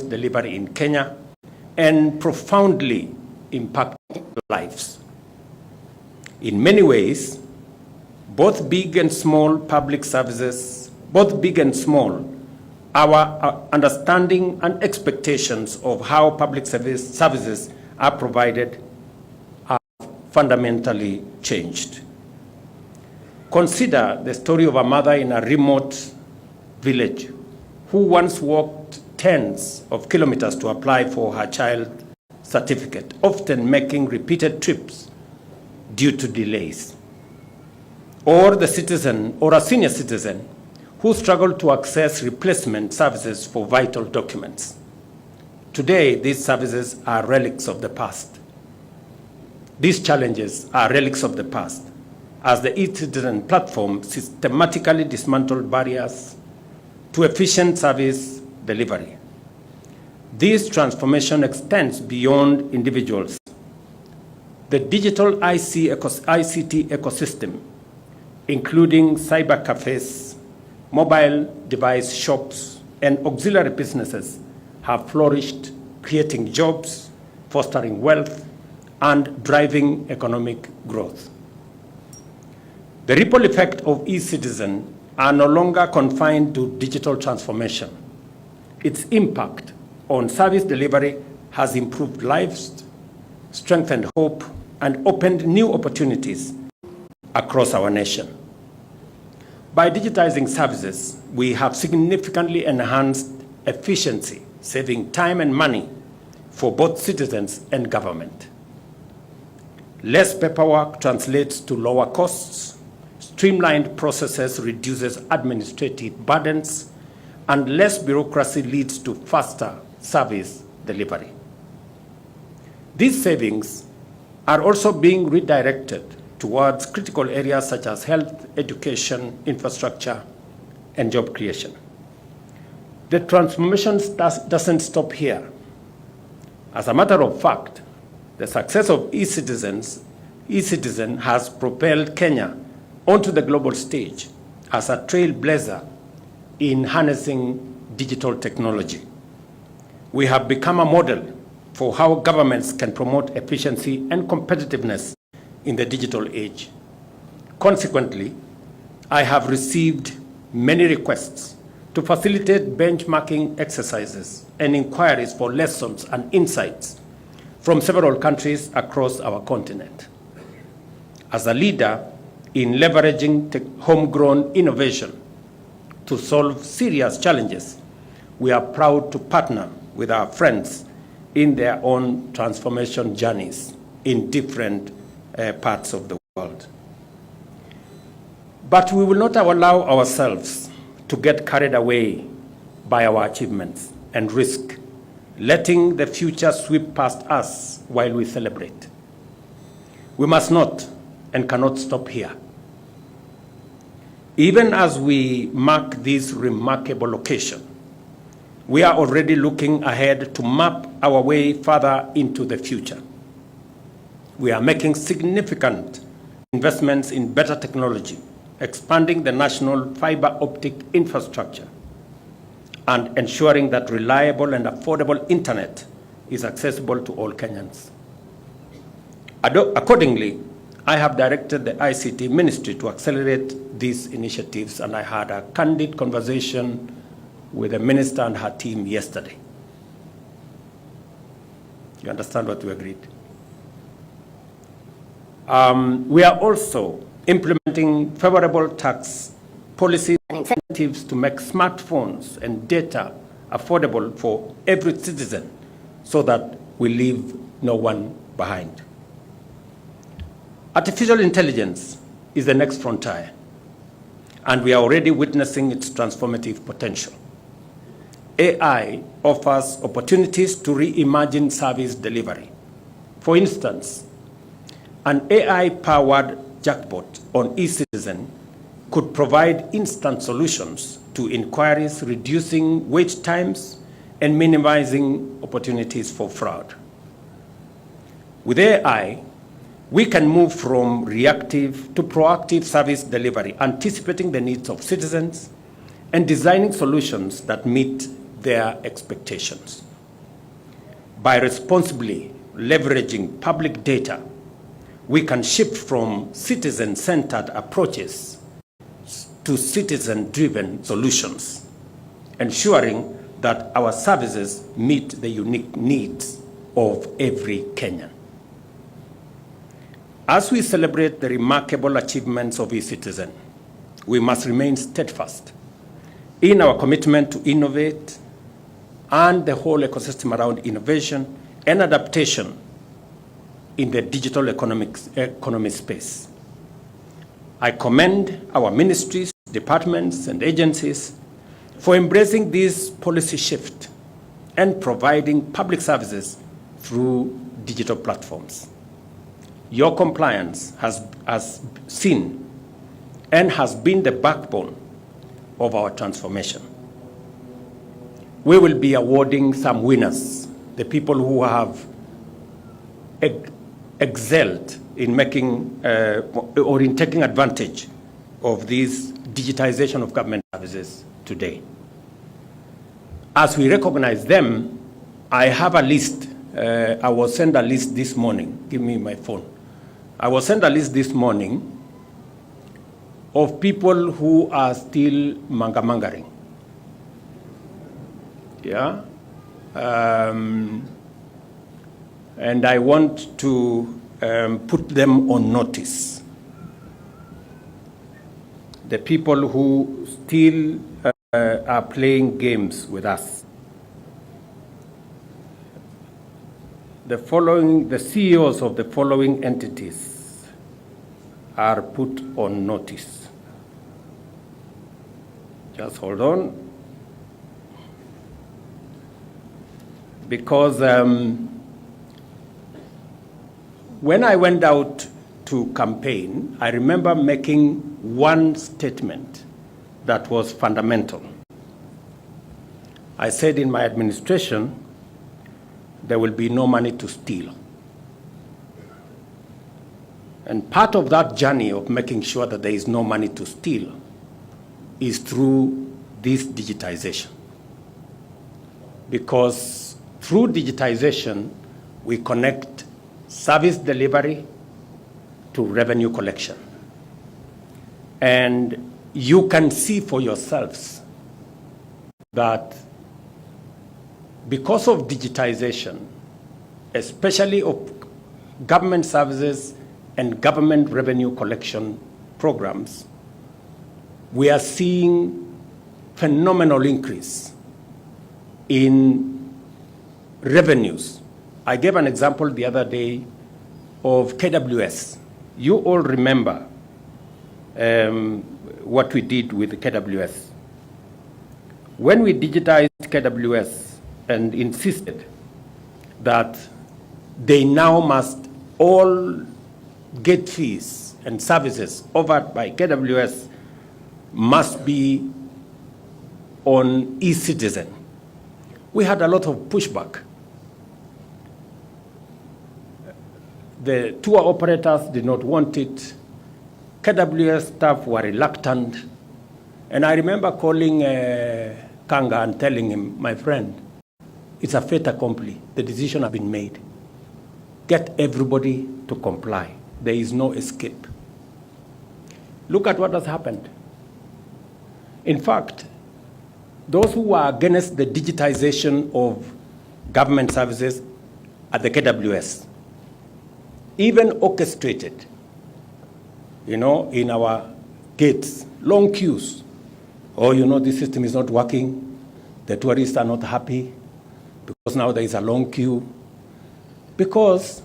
delivery in Kenya and profoundly impacting lives. In many ways, both big and small public services, both big and small, our understanding and expectations of how public services are provided are fundamentally changed. Consider the story of a mother in a remote village who once walked tens of kilometers to apply for her child certificate, often making repeated trips due to delays. Or the citizen or a senior citizen who struggled to access replacement services for vital documents. Today, these services are relics of the past. These challenges are relics of the past, as the eCitizen platform systematically dismantled barriers to efficient service delivery. This transformation extends beyond individuals. The digital ICT ecosystem, including cyber cafes, mobile device shops, and auxiliary businesses, have flourished, creating jobs, fostering wealth, and driving economic growth. The ripple effect of eCitizen are no longer confined to digital transformation. Its impact on service delivery has improved lives, strengthened hope, and opened new opportunities across our nation. By digitizing services, we have significantly enhanced efficiency, saving time and money for both citizens and government. Less paperwork translates to lower costs, streamlined processes reduces administrative burdens, and less bureaucracy leads to faster service delivery. These savings are also being redirected towards critical areas such as health, education, infrastructure, and job creation. The transformation doesn't stop here. As a matter of fact, the success of eCitizen has propelled Kenya onto the global stage as a trailblazer in harnessing digital technology. We have become a model for how governments can promote efficiency and competitiveness in the digital age. Consequently, I have received many requests to facilitate benchmarking exercises and inquiries for lessons and insights from several countries across our continent. As a leader in leveraging homegrown innovation to solve serious challenges, we are proud to partner with our friends in their own transformation journeys in different parts of the world. But we will not allow ourselves to get carried away by our achievements and risk letting the future sweep past us while we celebrate. We must not and cannot stop here. Even as we mark this remarkable occasion, we are already looking ahead to map our way further into the future. We are making significant investments in better technology, expanding the national fiber optic infrastructure, and ensuring that reliable and affordable internet is accessible to all Kenyans. Accordingly, I have directed the ICT Ministry to accelerate these initiatives, and I had a candid conversation with the Minister and her team yesterday. You understand what we agreed? We are also implementing favorable tax policies and incentives to make smartphones and data affordable for every citizen so that we leave no one behind. Artificial intelligence is the next frontier, and we are already witnessing its transformative potential. AI offers opportunities to reimagine service delivery. For instance, an AI-powered chatbot on eCitizen could provide instant solutions to inquiries, reducing wait times and minimizing opportunities for fraud. With AI, we can move from reactive to proactive service delivery, anticipating the needs of citizens and designing solutions that meet their expectations. by responsibly leveraging public data, we can shift from citizen-centered approaches to citizen-driven solutions, ensuring that our services meet the unique needs of every Kenyan. As we celebrate the remarkable achievements of eCitizen, we must remain steadfast in our commitment to innovate and the whole ecosystem around innovation and adaptation in the digital economy space. I commend our ministries, departments, and agencies for embracing this policy shift and providing public services through digital platforms. Your compliance has seen and has been the backbone of our transformation. We will be awarding some winners, the people who have excelled in making or in taking advantage of this digitization of government services today. As we recognize them, I have a list. I will send a list this morning. Give me my phone. I will send a list this morning of people who are still mangamangering. Yeah? And I want to put them on notice. The people who still are playing games with us. The CEOs of the following entities are put on notice. Just hold on. Because when I went out to campaign, I remember making one statement that was fundamental. I said in my administration, there will be no money to steal. And part of that journey of making sure that there is no money to steal is through this digitization. Because through digitization, we connect service delivery to revenue collection. And you can see for yourselves that because of digitization, especially of government services and government revenue collection programs, we are seeing phenomenal increase in revenues. I gave an example the other day of KWS. You all remember what we did with KWS. When we digitized KWS and insisted that they now must all get fees and services offered by KWS must be on eCitizen, we had a lot of pushback. The tour operators did not want it. KWS staff were reluctant. And I remember calling Kanga and telling him, my friend, it's a fait accompli. The decision has been made. Get everybody to comply. There is no escape. Look at what has happened. In fact, those who were against the digitization of government services at the KWS even orchestrated, in our gates, long queues. Oh, this system is not working. The tourists are not happy because now there is a long queue. Because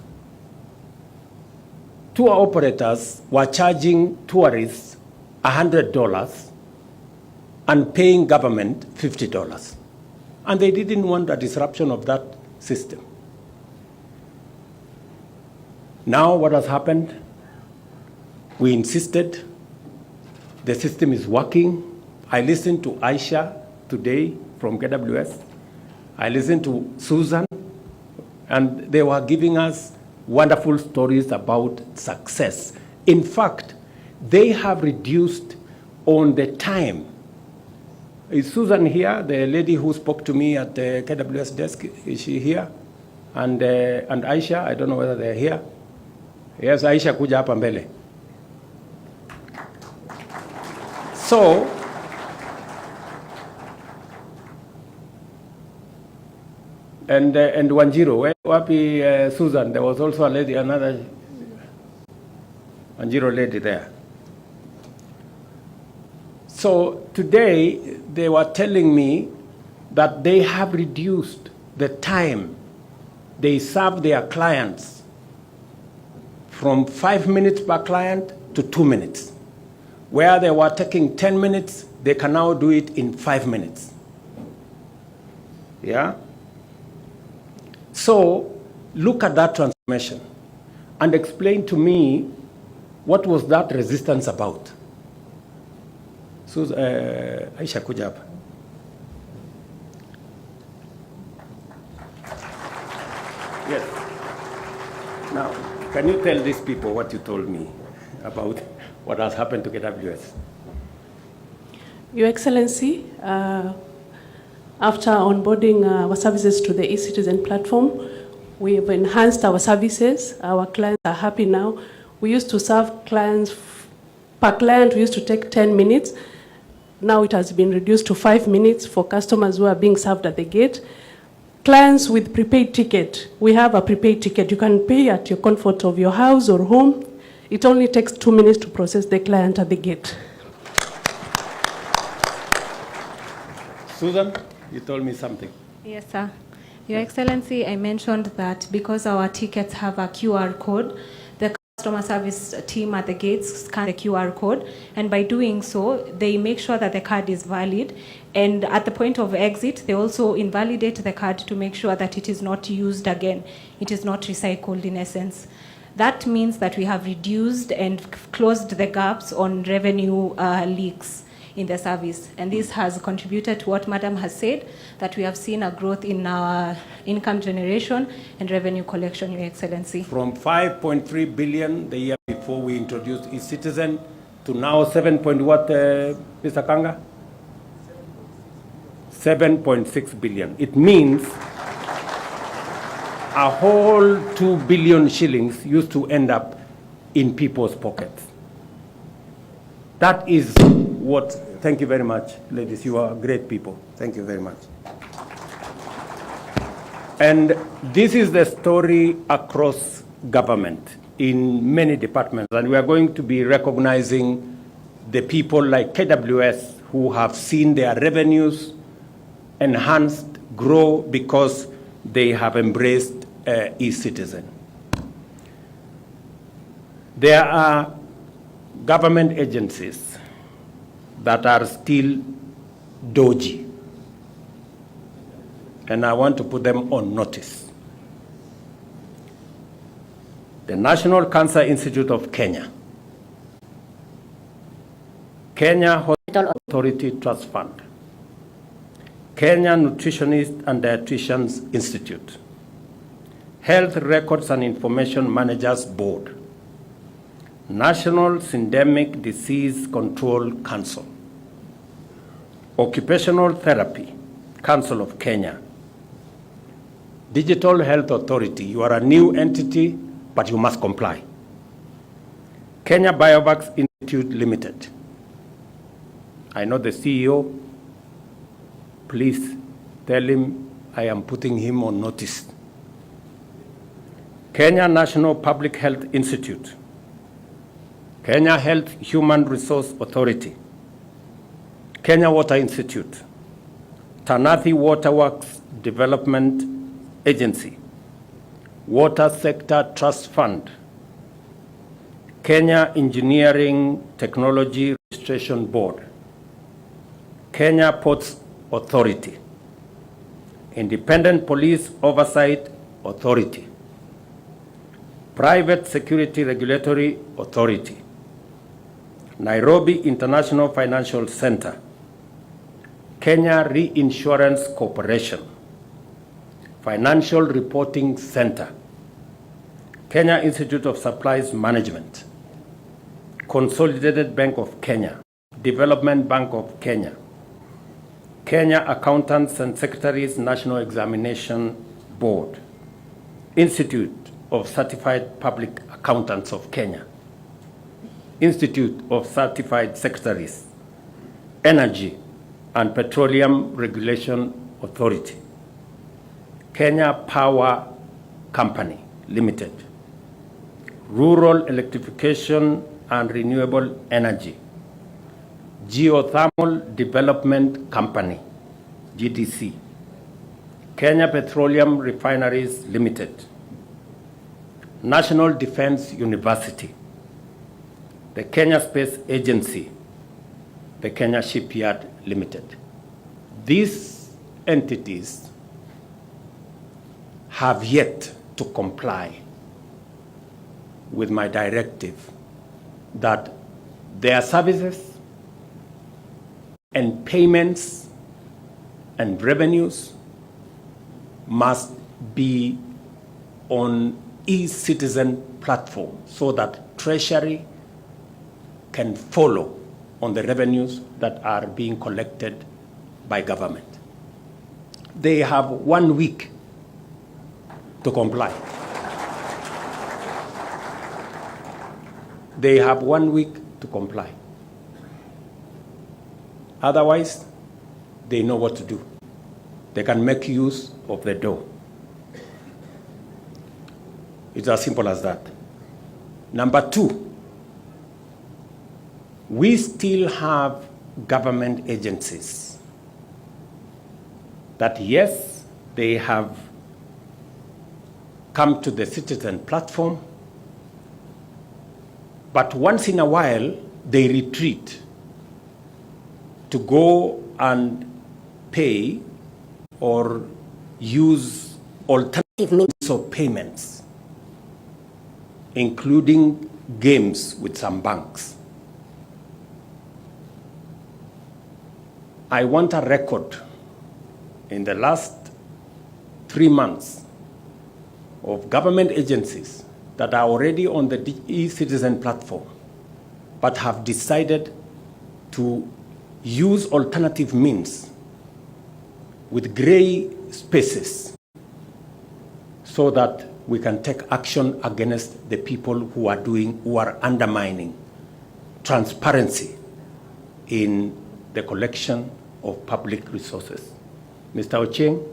tour operators were charging tourists $100 and paying government $50. And they didn't want a disruption of that system. Now what has happened? We insisted. The system is working. I listened to Aisha today from KWS. I listened to Susan, and they were giving us wonderful stories about success. In fact, they have reduced on the time. Is Susan here, the lady who spoke to me at the KWS desk? Is she here? and Aisha, I don't know whether they're here. Yes, Aisha, kuja hapa mbele. So, and Wanjiro, wapi Susan, there was also a lady, another Wanjiro lady there. So today they were telling me that they have reduced the time they serve their clients from 5 minutes per client to 2 minutes. Where they were taking 10 minutes, they can now do it in 5 minutes. Yeah? So look at that transformation and explain to me what was that resistance about. So, Aisha, kuja hapa. Yes. Now, can you tell these people what you told me about what has happened to KWS? Your Excellency, after onboarding our services to the eCitizen platform, we have enhanced our services. Our clients are happy now. We used to serve clients, per client we used to take 10 minutes. Now it has been reduced to 5 minutes for customers who are being served at the gate. Clients with prepaid ticket, we have a prepaid ticket. You can pay at your comfort of your house or home. It only takes 2 minutes to process the client at the gate. Susan, you told me something. Yes, sir. Your Excellency, I mentioned that because our tickets have a QR code, the customer service team at the gates scan the QR code, and by doing so, they make sure that the card is valid. And at the point of exit, they also invalidate the card to make sure that it is not used again. It is not recycled in essence. That means that we have reduced and closed the gaps on revenue leaks in the service. And this has contributed to what Madam has said, that we have seen a growth in our income generation and revenue collection, Your Excellency. From 5.3 billion the year before we introduced eCitizen to now 7 point what, Mr. Kanga? 7.6 billion. It means a whole 2 billion shillings used to end up in people's pockets. That is what, thank you very much, ladies. You are great people. Thank you very much. And this is the story across government in many departments. And we are going to be recognizing the people like KWS who have seen their revenues enhanced, grow because they have embraced eCitizen. There are government agencies that are still dodgy, and I want to put them on notice. The National Cancer Institute of Kenya, Kenya Hospital Authority Trust Fund, Kenya Nutritionist and Dietitians Institute, Health Records and Information Managers Board, National Syndemic Disease Control Council, Occupational Therapy Council of Kenya, Digital Health Authority. You are a new entity, but you must comply. Kenya Biovax Institute Limited. I know the CEO. Please tell him I am putting him on notice. Kenya National Public Health Institute, Kenya Health Human Resource Authority, Kenya Water Institute, Tanathi Waterworks Development Agency, Water Sector Trust Fund, Kenya Engineering Technology Registration Board, Kenya Ports Authority, Independent Police Oversight Authority, Private Security Regulatory Authority, Nairobi International Financial Center, Kenya Reinsurance Corporation, Financial Reporting Center, Kenya Institute of Supplies Management, Consolidated Bank of Kenya, Development Bank of Kenya, Kenya Accountants and Secretaries National Examination Board, Institute of Certified Public Accountants of Kenya, Institute of Certified Secretaries, Energy and Petroleum Regulation Authority, Kenya Power Company Limited, Rural Electrification and Renewable Energy, Geothermal Development Company, GDC, Kenya Petroleum Refineries Limited, National Defense University, the Kenya Space Agency, the Kenya Shipyard Limited. These entities have yet to comply with my directive that their services and payments and revenues must be on eCitizen platform so that Treasury can follow on the revenues that are being collected by government. They have 1 week to comply. They have 1 week to comply. Otherwise, they know what to do. They can make use of the door. It's as simple as that. Number two, we still have government agencies that, yes, they have come to the citizen platform, but once in a while they retreat to go and pay or use alternative means of payments, including games with some banks. I want a record in the last 3 months of government agencies that are already on the eCitizen platform but have decided to use alternative means with gray spaces so that we can take action against the people who are undermining transparency in the collection of public resources. Mr. Ochieng,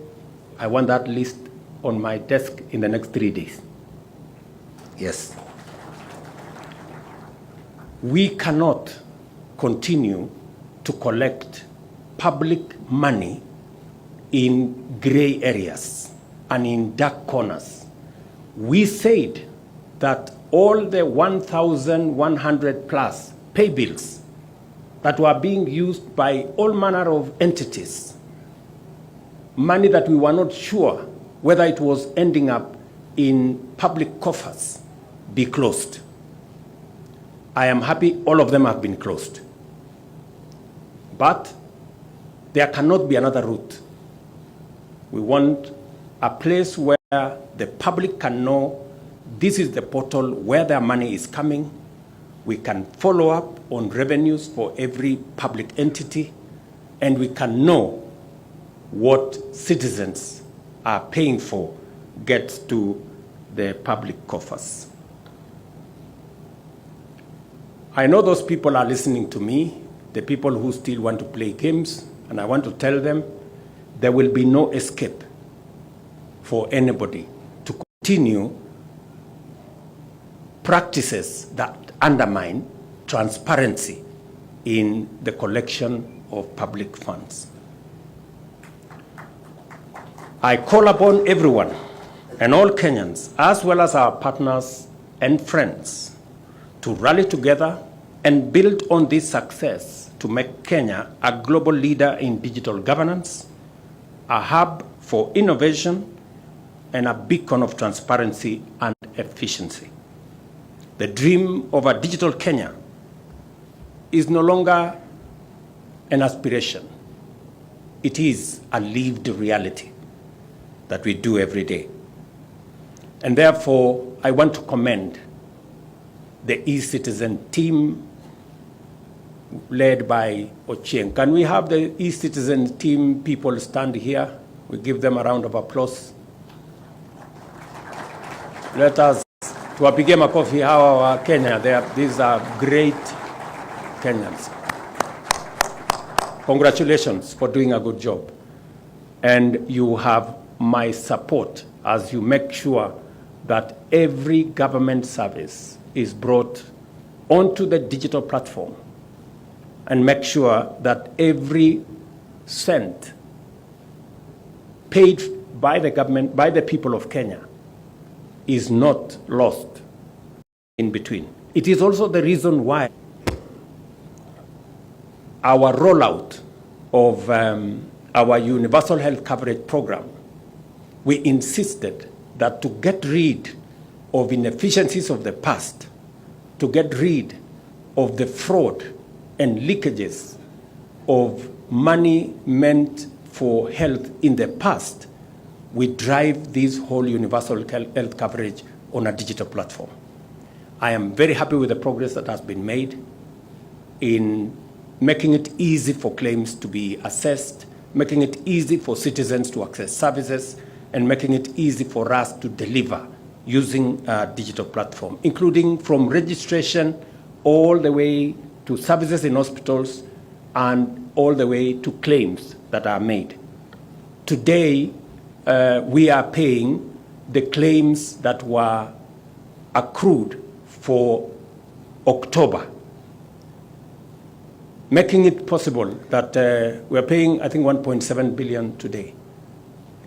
I want that list on my desk in the next 3 days. Yes. We cannot continue to collect public money in gray areas and in dark corners. We said that all the 1,100 plus pay bills that were being used by all manner of entities, money that we were not sure whether it was ending up in public coffers, be closed. I am happy all of them have been closed. But there cannot be another route. We want a place where the public can know this is the portal where their money is coming. We can follow up on revenues for every public entity, and we can know what citizens are paying for gets to the public coffers. I know those people are listening to me, the people who still want to play games, and I want to tell them there will be no escape for anybody to continue practices that undermine transparency in the collection of public funds. I call upon everyone and all Kenyans, as well as our partners and friends, to rally together and build on this success to make Kenya a global leader in digital governance, a hub for innovation, and a beacon of transparency and efficiency. The dream of a digital Kenya is no longer an aspiration. It is a lived reality that we do every day. And therefore, I want to commend the eCitizen team led by Ochieng. Can we have the eCitizen team people stand here? We give them a round of applause. Let us tuwapigie makofi hawa wa Kenya. These are great Kenyans. Congratulations for doing a good job. And you have my support as you make sure that every government service is brought onto the digital platform, and make sure that every cent paid by the government, by the people of Kenya, is not lost in between. It is also the reason why our rollout of our universal health coverage program, we insisted that to get rid of inefficiencies of the past, to get rid of the fraud and leakages of money meant for health in the past, we drive this whole universal health coverage on a digital platform. I am very happy with the progress that has been made in making it easy for claims to be assessed, making it easy for citizens to access services, and making it easy for us to deliver using a digital platform, including from registration all the way to services in hospitals and all the way to claims that are made. Today, we are paying the claims that were accrued for October, making it possible that we are paying, I think, 1.7 billion today.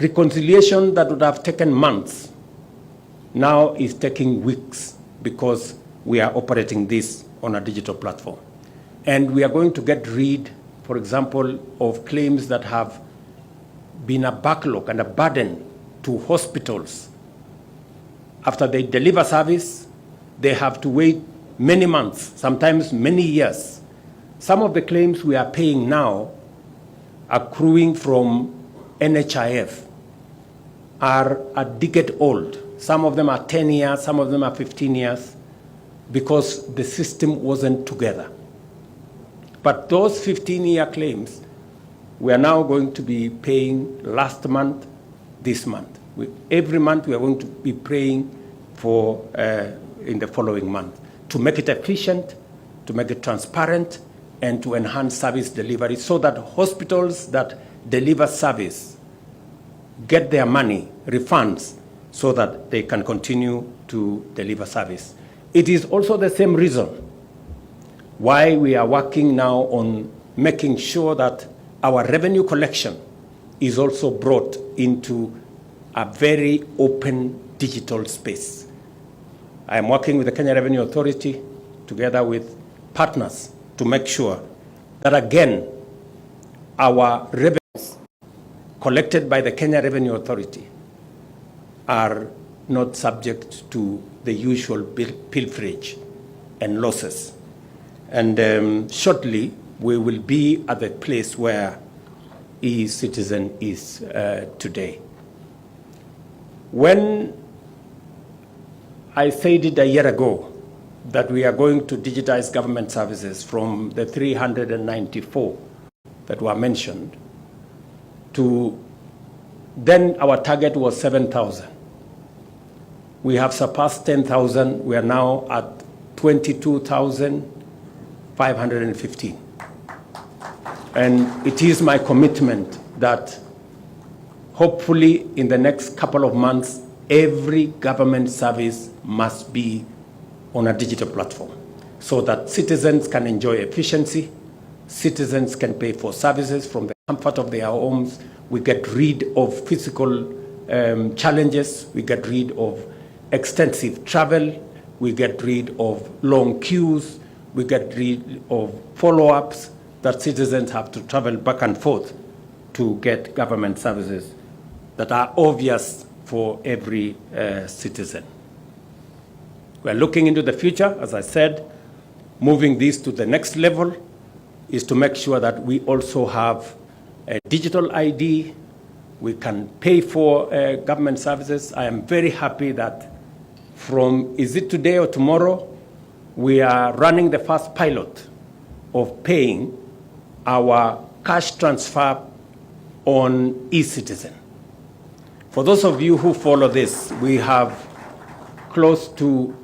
Reconciliation that would have taken months now is taking weeks because we are operating this on a digital platform. And we are going to get rid, for example, of claims that have been a backlog and a burden to hospitals. After they deliver service, they have to wait many months, sometimes many years. Some of the claims we are paying now, accruing from NHIF, are a decade old. Some of them are 10 years, some of them are 15 years, because the system wasn't together. But those 15-year claims, we are now going to be paying last month, this month. Every month we are going to be paying for in the following month, to make it efficient, to make it transparent, and to enhance service delivery so that hospitals that deliver service get their money, refunds, so that they can continue to deliver service. It is also the same reason why we are working now on making sure that our revenue collection is also brought into a very open digital space. I am working with the Kenya Revenue Authority together with partners to make sure that, again, our revenues collected by the Kenya Revenue Authority are not subject to the usual pilferage and losses. And shortly, we will be at the place where eCitizen is today. When I said it a year ago that we are going to digitize government services from the 394 that were mentioned to, then our target was 7,000. We have surpassed 10,000. We are now at 22,515. And it is my commitment that hopefully in the next couple of months, every government service must be on a digital platform so that citizens can enjoy efficiency, citizens can pay for services from the comfort of their homes. We get rid of physical challenges, we get rid of extensive travel, we get rid of long queues, we get rid of follow-ups that citizens have to travel back and forth to get government services that are obvious for every citizen. We're looking into the future, as I said. Moving this to the next level is to make sure that we also have a digital ID. We can pay for government services. I am very happy that from, is it today or tomorrow, we are running the first pilot of paying our cash transfer on eCitizen. For those of you who follow this, we have close to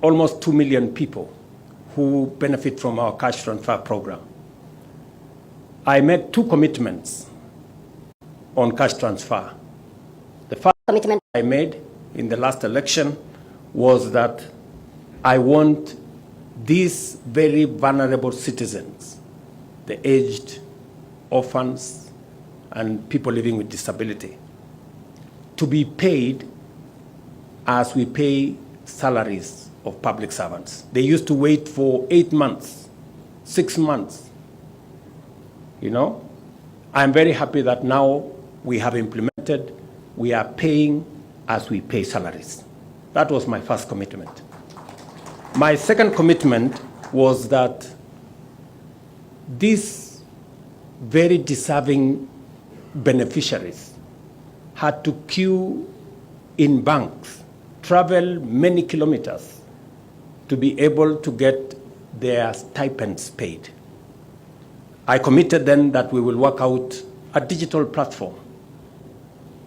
almost 2 million people who benefit from our cash transfer program. I made 2 commitments on cash transfer. The first commitment I made in the last election was that I want these very vulnerable citizens, the aged, orphans, and people living with disability, to be paid as we pay salaries of public servants. They used to wait for 8 months, 6 months. You know, I'm very happy that now we have implemented, we are paying as we pay salaries. That was my first commitment. My second commitment was that these very deserving beneficiaries had to queue in banks, travel many kilometers to be able to get their stipends paid. I committed then that we will work out a digital platform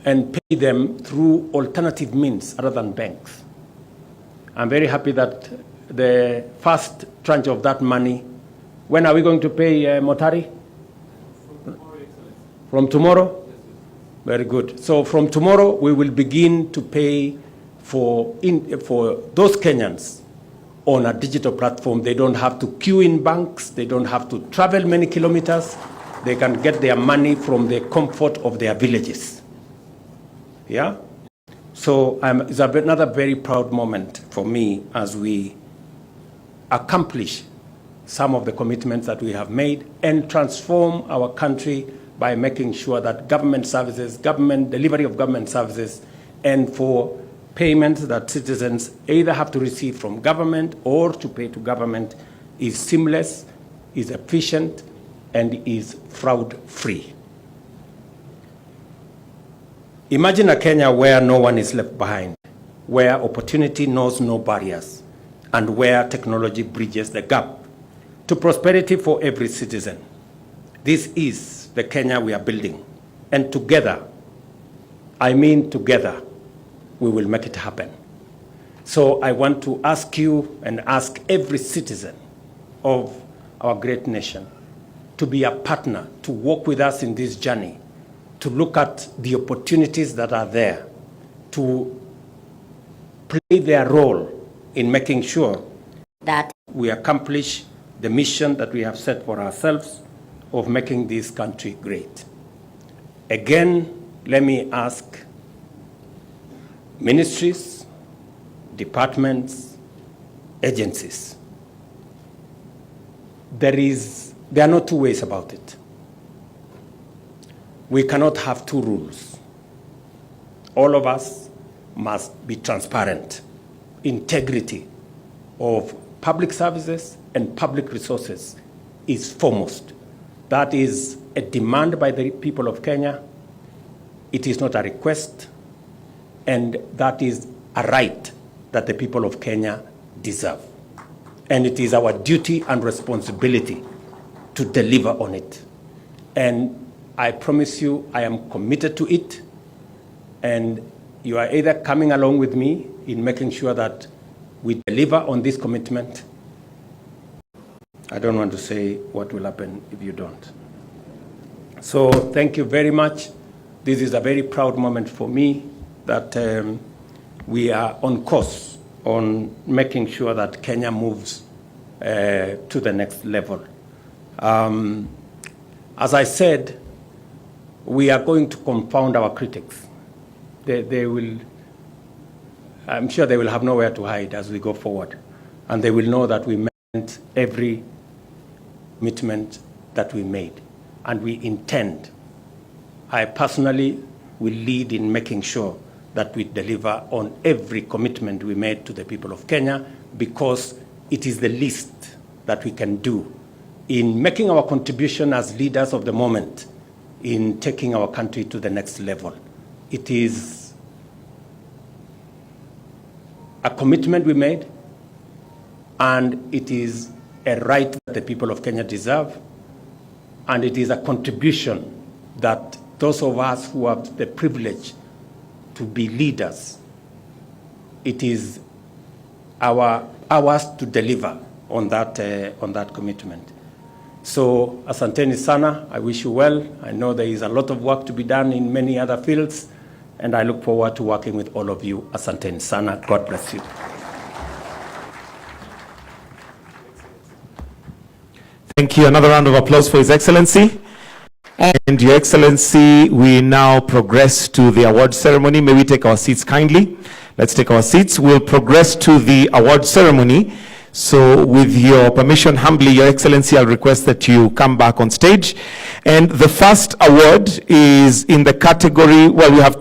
and pay them through alternative means other than banks. I'm very happy that the first tranche of that money, when are we going to pay Motari? From tomorrow? Very good. So from tomorrow, we will begin to pay for those Kenyans on a digital platform. They don't have to queue in banks. They don't have to travel many kilometers. They can get their money from the comfort of their villages. Yeah? So it's another very proud moment for me as we accomplish some of the commitments that we have made and transform our country by making sure that government services, delivery of government services, and for payments that citizens either have to receive from government or to pay to government is seamless, is efficient, and is fraud-free. Imagine a Kenya where no one is left behind, where opportunity knows no barriers, and where technology bridges the gap to prosperity for every citizen. This is the Kenya we are building, and together, I mean together, we will make it happen. So I want to ask you and ask every citizen of our great nation to be a partner, to walk with us in this journey, to look at the opportunities that are there, to play their role in making sure that we accomplish the mission that we have set for ourselves of making this country great. Again, let me ask ministries, departments, agencies. There are no two ways about it. We cannot have two rules. All of us must be transparent. Integrity of public services and public resources is foremost. That is a demand by the people of Kenya. It is not a request, and that is a right that the people of Kenya deserve. And it is our duty and responsibility to deliver on it. And I promise you, I am committed to it, and you are either coming along with me in making sure that we deliver on this commitment. I don't want to say what will happen if you don't. So thank you very much. This is a very proud moment for me that we are on course on making sure that Kenya moves to the next level. As I said, we are going to confound our critics. They will, I'm sure they will have nowhere to hide as we go forward. And they will know that we meant every commitment that we made. And we intend, I personally will lead in making sure that we deliver on every commitment we made to the people of Kenya, because it is the least that we can do in making our contribution as leaders of the moment in taking our country to the next level. It is a commitment we made, and it is a right that the people of Kenya deserve, and it is a contribution that those of us who have the privilege to be leaders it is ours to deliver on that commitment. So asanteni sana. I wish you well. I know there is a lot of work to be done in many other fields, and I look forward to working with all of you. Asanteni sana. God bless you. Thank you. Another round of applause for His Excellency. And Your Excellency, we now progress to the award ceremony. May we take our seats kindly? Let's take our seats. We'll progress to the award ceremony. So with your permission, humbly, Your Excellency, I'll request that you come back on stage. And the first award is in the category, well, we have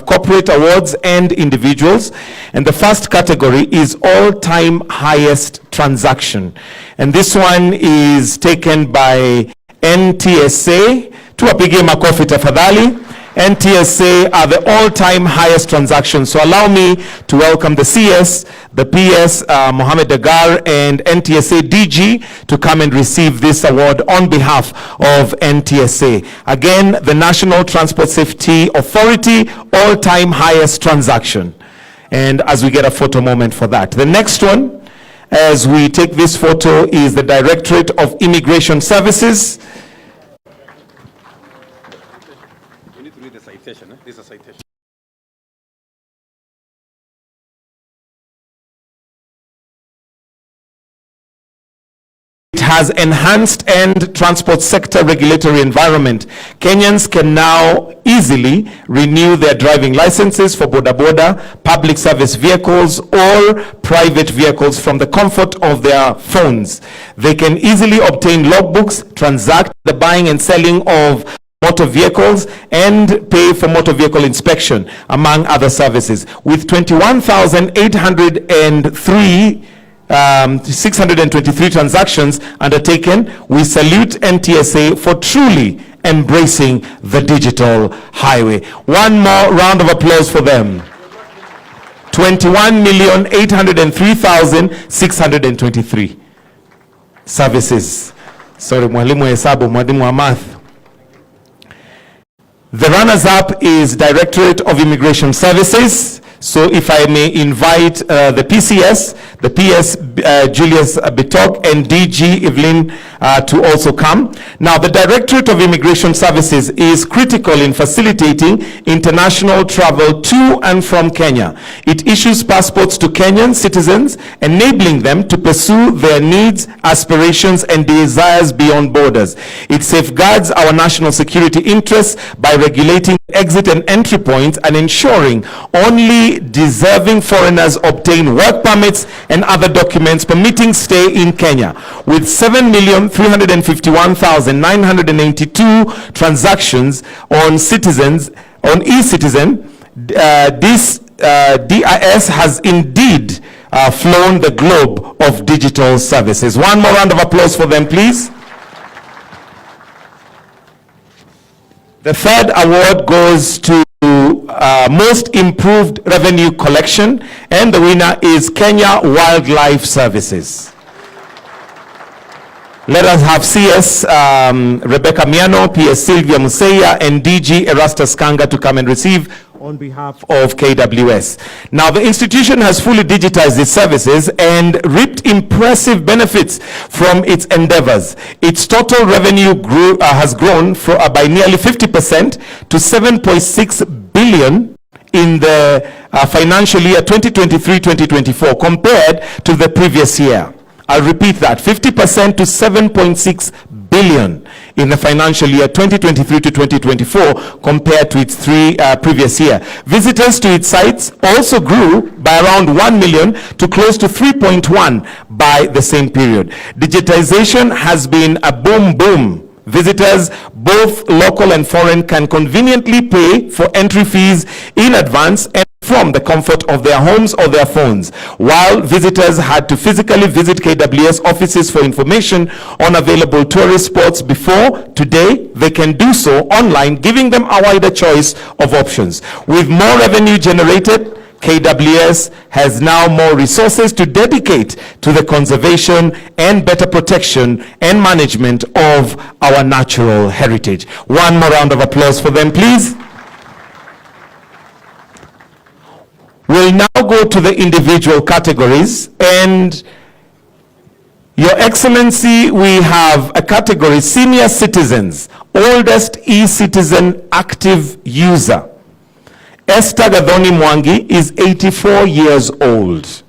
corporate awards and individuals. And the first category is all-time highest transaction. And this one is taken by NTSA. Tuwapigie makofi tafadhali. NTSA are the all-time highest transactions. So allow me to welcome the CS, the PS, Mohammed Dagar, and NTSA DG to come and receive this award on behalf of NTSA. Again, the National Transport Safety Authority, all-time highest transaction. And as we get a photo moment for that. The next one, as we take this photo, is the Directorate of Immigration Services. This is a citation. It has enhanced and transport sector regulatory environment. Kenyans can now easily renew their driving licenses for boda boda, public service vehicles, or private vehicles from the comfort of their phones. They can easily obtain logbooks, transact the buying and selling of motor vehicles, and pay for motor vehicle inspection, among other services. With 623 transactions undertaken, we salute NTSA for truly embracing the digital highway. One more round of applause for them. 21,803,623 services. Sorry, mwalimu wa hesabu, mwalimu wa math. The runners-up is Directorate of Immigration Services. So if I may invite the PCS, the PS Julius Bitok, and DG Evelyn to also come. Now, the Directorate of Immigration Services is critical in facilitating international travel to and from Kenya. It issues passports to Kenyan citizens, enabling them to pursue their needs, aspirations, and desires beyond borders. It safeguards our national security interests by regulating exit and entry points and ensuring only deserving foreigners obtain work permits and other documents permitting stay in Kenya. With 7,351,982 transactions on eCitizen, this DIS has indeed flown the globe of digital services. One more round of applause for them, please. The third award goes to Most Improved Revenue Collection, and the winner is Kenya Wildlife Services. Let us have CS Rebecca Miano, PS Sylvia Museya, and DG Erastus Kanga to come and receive on behalf of KWS. Now, the institution has fully digitized its services and reaped impressive benefits from its endeavors. Its total revenue has grown by nearly 50% to 7.6 billion in the financial year 2023-2024 compared to the previous year. I'll repeat that, 50% to 7.6 billion in the financial year 2023 to 2024 compared to its previous year. Visitors to its sites also grew by around 1 million to close to 3.1 by the same period. Digitization has been a boom. Visitors, both local and foreign, can conveniently pay for entry fees in advance and from the comfort of their homes or their phones. While visitors had to physically visit KWS offices for information on available tourist spots before, today they can do so online, giving them a wider choice of options. With more revenue generated, KWS has now more resources to dedicate to the conservation and better protection and management of our natural heritage. One more round of applause for them, please. We'll will now go to the individual categories, and Your Excellency, we have a category, senior citizens, oldest eCitizen active user. Esther Gathoni Mwangi is 84 years old.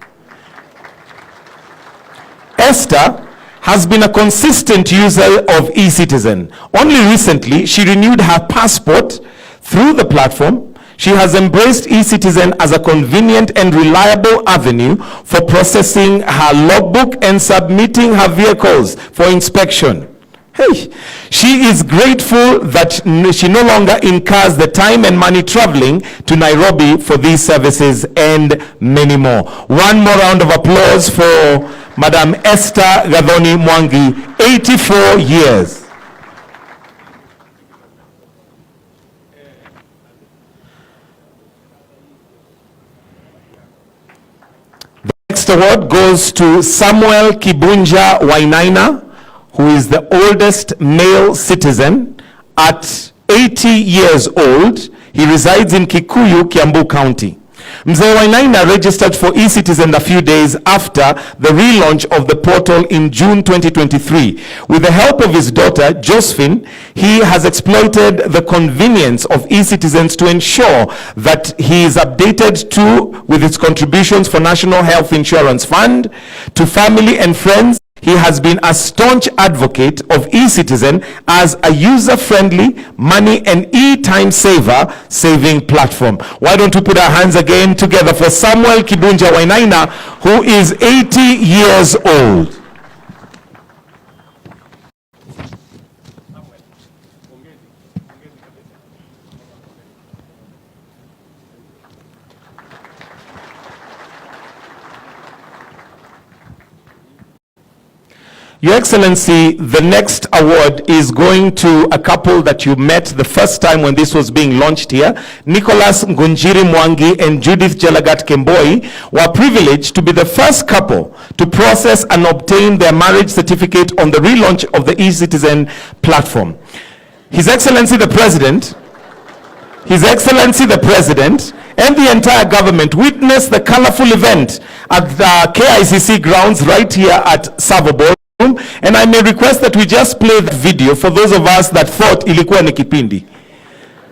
Esther has been a consistent user of eCitizen. Only recently, she renewed her passport through the platform. She has embraced eCitizen as a convenient and reliable avenue for processing her logbook and submitting her vehicles for inspection. Hey, she is grateful that she no longer incurs the time and money traveling to Nairobi for these services and many more. One more round of applause for Madam Esther Gathoni Mwangi, 84 years. The next award goes to Samuel Kibunja Wainaina, who is the oldest male citizen at 80 years old. He resides in Kikuyu, Kiambu County. Mzee Wainaina registered for eCitizen a few days after the relaunch of the portal in June 2023. With the help of his daughter, Josephine, he has exploited the convenience of eCitizens to ensure that he is updated with its contributions for National Health Insurance Fund, to family and friends. He has been a staunch advocate of eCitizen as a user-friendly, money and e-time saving platform. Why don't we put our hands again together for Samuel Kibunja Wainaina, who is 80 years old. Your Excellency, the next award is going to a couple that you met the first time when this was being launched here. Nicholas Ngunjiri Mwangi and Judith Chelagat Kemboi were privileged to be the first couple to process and obtain their marriage certificate on the relaunch of the eCitizen platform. His Excellency the President, and the entire government witnessed the colorful event at the KICC grounds right here at Savo Ball. And I may request that we just play the video for those of us that thought ilikuwa ni kipindi.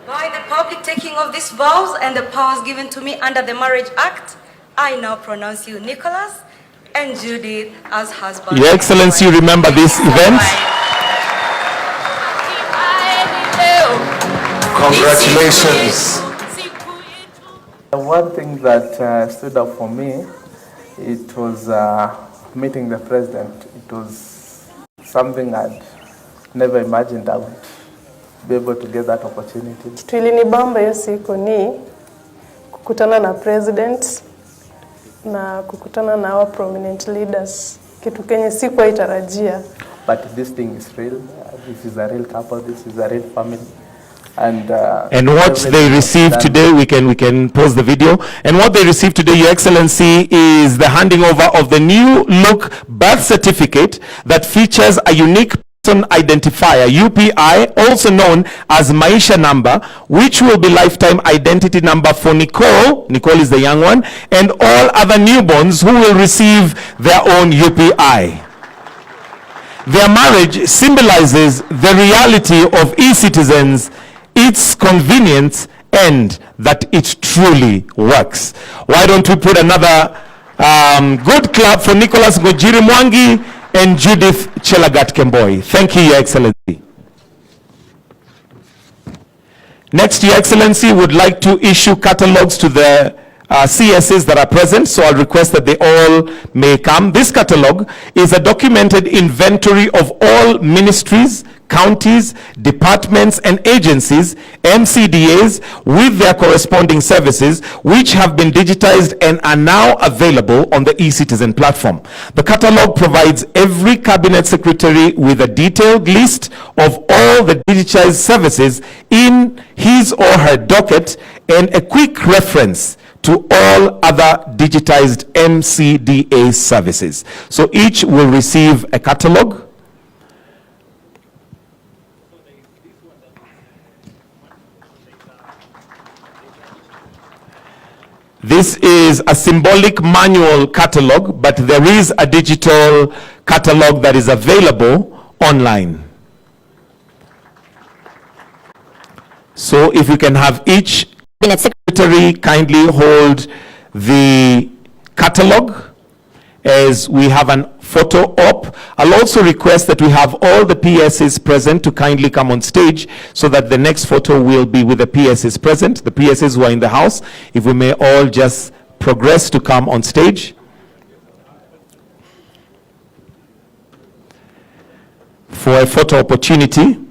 By the public taking of these vows and the powers given to me under the Marriage Act, I now pronounce you Nicholas and Judith as husband. Your Excellency, you remember this event? Congratulations. One thing that stood out for me, it was meeting the president. It was something I'd never imagined I would be able to get that opportunity. Kitu ilinibamba hiyo siku ni kukutana na president na kukutana na our prominent leaders. Kitu kenye sikuwa itarajia. But this thing is real. This is a real couple. This is a real family. And what they received today, we can pause the video. And what they received today, Your Excellency, is the handing over of the new look birth certificate that features a unique person identifier, UPI, also known as Maisha number, which will be lifetime identity number for Nicole is the young one, and all other newborns who will receive their own UPI. Their marriage symbolizes the reality of eCitizens, its convenience, and that it truly works. Why don't we put another good clap for Nicholas Ngojiri Mwangi and Judith Chelagat Kemboi. Thank you, Your Excellency. Next, Your Excellency would like to issue catalogs to the CSs that are present, so I'll request that they all may come. This catalog is a documented inventory of all ministries, counties, departments and agencies, MCDAs, with their corresponding services, which have been digitized and are now available on the eCitizen platform. The catalog provides every cabinet secretary with a detailed list of all the digitized services in his or her docket and a quick reference to all other digitized MCDA services. So each will receive a catalog. This is a symbolic manual catalog, but there is a digital catalog that is available online. So if we can have each cabinet secretary kindly hold the catalog as we have an photo op. I'll also request that we have all the PSs present to kindly come on stage so that the next photo will be with the PSs present, the PSs who are in the house. If we may all just progress to come on stage. For a photo opportunity.